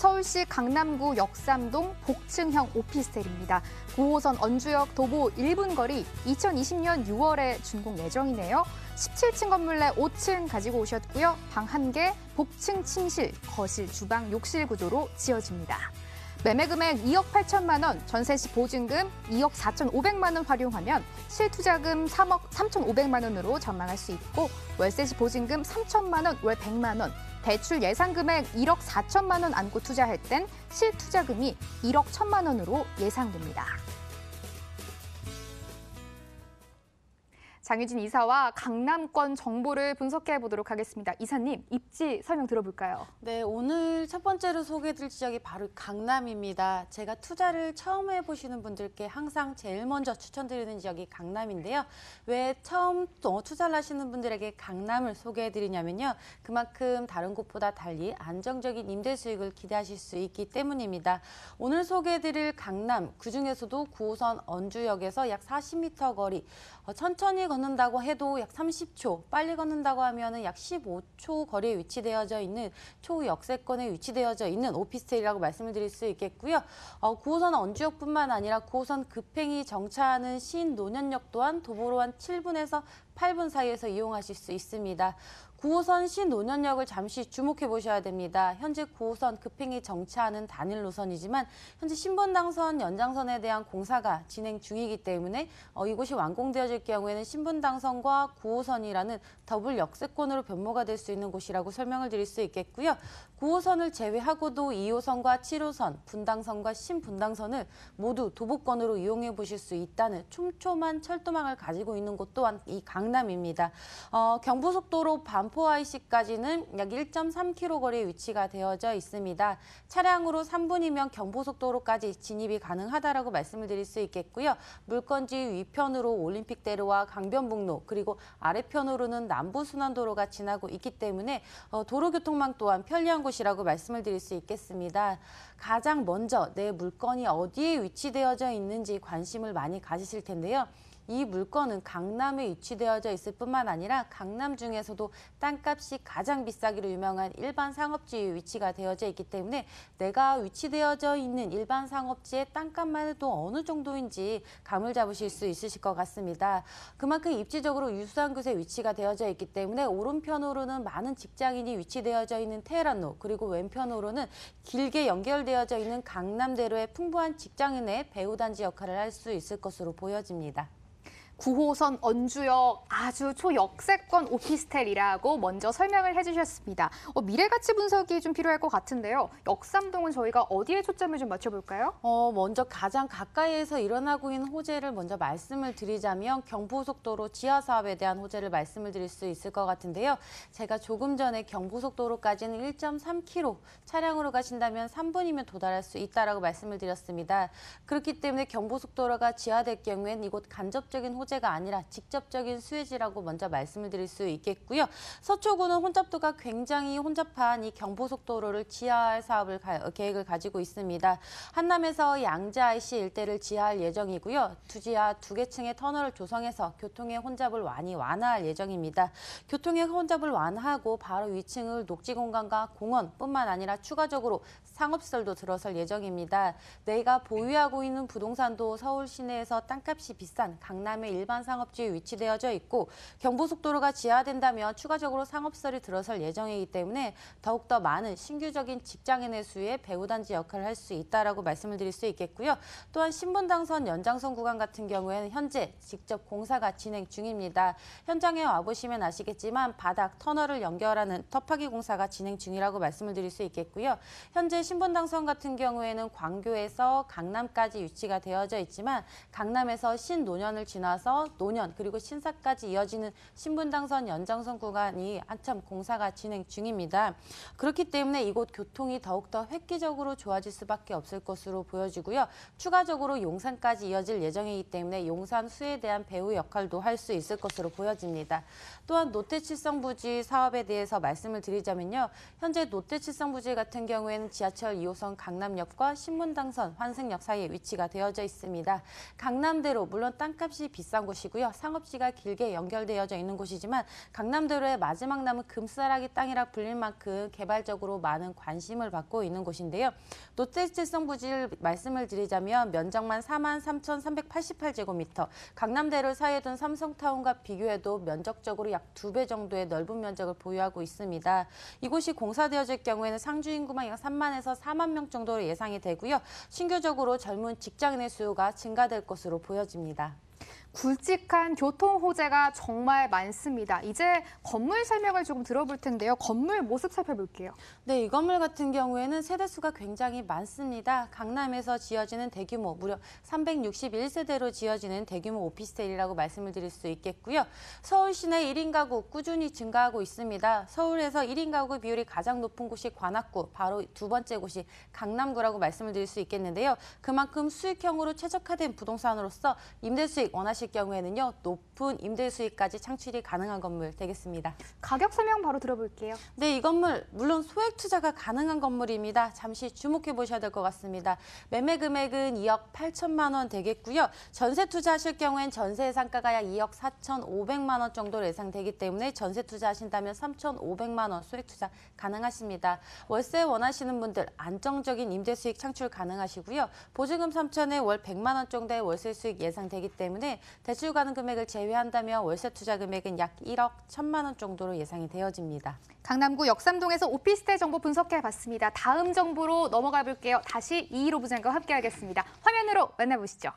서울시 강남구 역삼동 복층형 오피스텔입니다. 9호선 언주역 도보 1분 거리 2020년 6월에 준공 예정이네요. 17층 건물 내 5층 가지고 오셨고요. 방 1개, 복층 침실, 거실, 주방, 욕실 구조로 지어집니다. 매매 금액 2억 8천만 원, 전세 시 보증금 2억 4,500만 원 활용하면 실투자금 3억 3,500만 원으로 전망할 수 있고 월세 시 보증금 3천만 원, 월 100만 원, 대출 예상 금액 1억 4천만 원 안고 투자할 땐 실투자금이 1억 1천만 원으로 예상됩니다. 장유진 이사와 강남권 정보를 분석해 보도록 하겠습니다. 이사님, 입지 설명 들어볼까요? 네, 오늘 첫 번째로 소개해드릴 지역이 바로 강남입니다. 제가 투자를 처음 해보시는 분들께 항상 제일 먼저 추천드리는 지역이 강남인데요. 왜 처음 투자를 하시는 분들에게 강남을 소개해드리냐면요. 그만큼 다른 곳보다 달리 안정적인 임대 수익을 기대하실 수 있기 때문입니다. 오늘 소개해드릴 강남, 그중에서도 9호선 언주역에서 약 40m 거리, 천천히 걷는다고 해도 약 30초, 빨리 걷는다고 하면은 약 15초 거리에 위치되어져 있는 초역세권에 위치되어져 있는 오피스텔이라고 말씀을 드릴 수 있겠고요. 9호선 언주역뿐만 아니라 9호선 급행이 정차하는 신논현역 또한 도보로 한 7분에서 8분 사이에서 이용하실 수 있습니다. 9호선 신논현역을 잠시 주목해 보셔야 됩니다. 현재 9호선 급행이 정차하는 단일 노선이지만 현재 신분당선 연장선에 대한 공사가 진행 중이기 때문에 이곳이 완공되어질 경우에는 신분당선과 9호선이라는 더블 역세권으로 변모가 될 수 있는 곳이라고 설명을 드릴 수 있겠고요. 9호선을 제외하고도 2호선과 7호선, 분당선과 신분당선을 모두 도보권으로 이용해 보실 수 있다는 촘촘한 철도망을 가지고 있는 곳 또한 이 강남입니다. 경부속도로 반포 IC까지는 약 1.3km 거리에 위치가 되어져 있습니다. 차량으로 3분이면 경부속도로까지 진입이 가능하다라고 말씀을 드릴 수 있겠고요. 물건지 위편으로 올림픽대로와 강변북로 그리고 아래편으로는 남부순환도로가 지나고 있기 때문에 도로교통망 또한 편리한 곳이라고 말씀을 드릴 수 있겠습니다. 가장 먼저 내 물건이 어디에 위치되어져 있는지 관심을 많이 가지실 텐데요. 이 물건은 강남에 위치되어져 있을 뿐만 아니라 강남 중에서도 땅값이 가장 비싸기로 유명한 일반 상업지에 위치가 되어져 있기 때문에 내가 위치되어져 있는 일반 상업지의 땅값만 해도 어느 정도인지 감을 잡으실 수 있으실 것 같습니다. 그만큼 입지적으로 유수한 곳에 위치가 되어져 있기 때문에 오른편으로는 많은 직장인이 위치되어져 있는 테헤란로 그리고 왼편으로는 길게 연결되어져 있는 강남대로의 풍부한 직장인의 배후단지 역할을 할 수 있을 것으로 보여집니다. 9호선 언주역 아주 초역세권 오피스텔이라고 먼저 설명을 해주셨습니다. 미래가치 분석이 좀 필요할 것 같은데요. 역삼동은 저희가 어디에 초점을 좀 맞춰볼까요? 먼저 가장 가까이에서 일어나고 있는 호재를 먼저 말씀을 드리자면 경부속도로 지하사업에 대한 호재를 말씀을 드릴 수 있을 것 같은데요. 제가 조금 전에 경부속도로까지는 1.3km 차량으로 가신다면 3분이면 도달할 수 있다라고 말씀을 드렸습니다. 그렇기 때문에 경부속도로가 지하될 경우엔 이곳 간접적인 호재가 아니라 직접적인 수혜지라고 먼저 말씀을 드릴 수 있겠고요. 서초구는 혼잡도가 굉장히 혼잡한 이 경부속도로를 지하할 사업을 계획을 가지고 있습니다. 한남에서 양재 IC 일대를 지하할 예정이고요. 지하 2개 층의 터널을 조성해서 교통의 혼잡을 많이 완화할 예정입니다. 교통의 혼잡을 완화하고 바로 위층을 녹지 공간과 공원뿐만 아니라 추가적으로 상업시설도 들어설 예정입니다. 내가 보유하고 있는 부동산도 서울 시내에서 땅값이 비싼 강남의 일반 상업지에 위치되어져 있고 경부속도로가 지하된다면 추가적으로 상업시설이 들어설 예정이기 때문에 더욱더 많은 신규적인 직장인의 수의 배후단지 역할을 할 수 있다라고 말씀을 드릴 수 있겠고요. 또한 신분당선 연장선 구간 같은 경우에는 현재 직접 공사가 진행 중입니다. 현장에 와보시면 아시겠지만 바닥 터널을 연결하는 터파기 공사가 진행 중이라고 말씀을 드릴 수 있겠고요. 현재 신분당선 같은 경우에는 광교에서 강남까지 위치가 되어져 있지만 강남에서 신논현을 지나서 논현 그리고 신사까지 이어지는 신분당선 연장선 구간이 한참 공사가 진행 중입니다. 그렇기 때문에 이곳 교통이 더욱더 획기적으로 좋아질 수밖에 없을 것으로 보여지고요. 추가적으로 용산까지 이어질 예정이기 때문에 용산 수에 대한 배후 역할도 할 수 있을 것으로 보여집니다. 또한 롯데칠성부지 사업에 대해서 말씀을 드리자면요. 현재 롯데칠성부지 같은 경우에는 지하철 2호선 강남역과 신분당선 환승역 사이에 위치가 되어져 있습니다. 강남대로 물론 땅값이 비싼 비싼 곳이고요. 상업지가 길게 연결되어져 있는 곳이지만 강남대로의 마지막 남은 금싸라기 땅이라 불릴 만큼 개발적으로 많은 관심을 받고 있는 곳인데요. 롯데칠성 부지를 말씀을 드리자면 면적만 43,388제곱미터, 강남대로 사이에 둔 삼성타운과 비교해도 면적적으로 약 2배 정도의 넓은 면적을 보유하고 있습니다. 이곳이 공사되어질 경우에는 상주 인구만 약 3만에서 4만 명 정도로 예상이 되고요. 신규적으로 젊은 직장인의 수요가 증가될 것으로 보여집니다. 굵직한 교통 호재가 정말 많습니다. 이제 건물 설명을 조금 들어볼 텐데요. 건물 모습 살펴볼게요. 네, 이 건물 같은 경우에는 세대수가 굉장히 많습니다. 강남에서 지어지는 대규모, 무려 361세대로 지어지는 대규모 오피스텔이라고 말씀을 드릴 수 있겠고요. 서울 시내 1인 가구 꾸준히 증가하고 있습니다. 서울에서 1인 가구 비율이 가장 높은 곳이 관악구, 바로 두 번째 곳이 강남구라고 말씀을 드릴 수 있겠는데요. 그만큼 수익형으로 최적화된 부동산으로서 임대 수익 원하실 경우에는요, 높은 임대 수익까지 창출이 가능한 건물 되겠습니다. 가격 설명 바로 들어볼게요. 네, 이 건물 물론 소액 투자가 가능한 건물입니다. 잠시 주목해 보셔야 될 것 같습니다. 매매 금액은 2억 8천만 원 되겠고요. 전세 투자하실 경우엔 전세 예상가가 약 2억 4,500만 원 정도로 예상되기 때문에 전세 투자하신다면 3,500만 원 소액 투자 가능하십니다. 월세 원하시는 분들 안정적인 임대 수익 창출 가능하시고요. 보증금 3천에 월 100만 원 정도의 월세 수익 예상되기 때문에 대출 가능 금액을 제외한다면 월세 투자 금액은 약 1억 1천만 원 정도로 예상이 되어집니다. 강남구 역삼동에서 오피스텔 정보 분석해봤습니다. 다음 정보로 넘어가 볼게요. 다시 이희로 부장과 함께하겠습니다. 화면으로 만나보시죠.